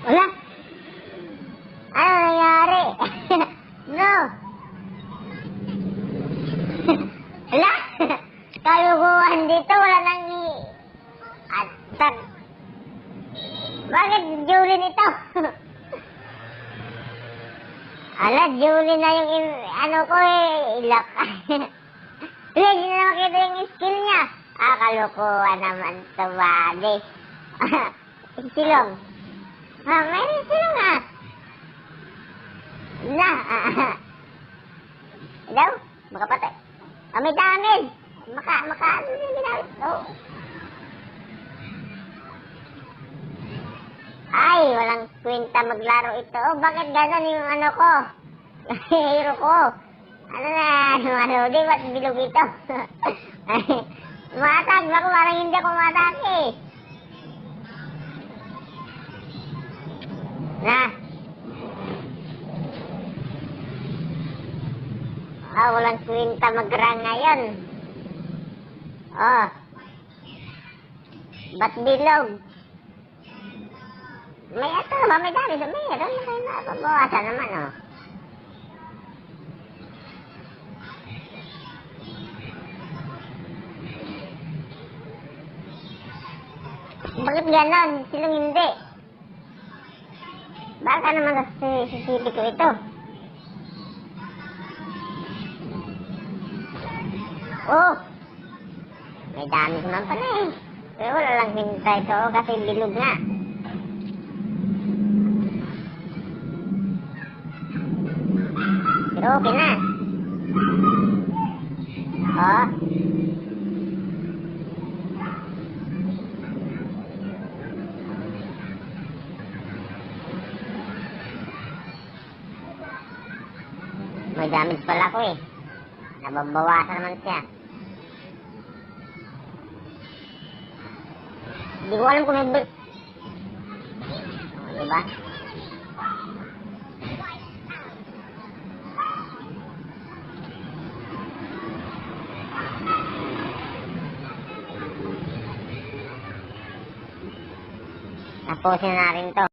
Wala. Ano nangyari? No. Wala. Kaluguan dito. Wala nang atag. Bakit Julie nito? Ala, Julie na yung ano ko ilak. Hindi na makita yung skill niya. Kalukuhan naman ito, buddy. Silong. Mayroon silong Na. Daw, makapatay. May damage. Ano yung ginawit? Oh. Ay, walang kwenta maglaro ito. Oh, bakit gano'n yung ano ko? Hero ko. Di ba't bilog ito? Matag, bako parang hindi ako matake. Na. Walang kwenta mag-run ngayon. Oh. Ba't bilog? May ito ba? May dami sa meron. Napabawasan naman, oh. Bakit ganon? Silong hindi. Baka naman sisipi ko ito. Oh! May dami naman pala eh. Pero wala lang hintay ito kasi bilog nga. Pero okay na. Oh. May damage pala ko eh. Nababawasan naman siya. Hindi ko alam kung may break. Diba? Tapusin na rin to.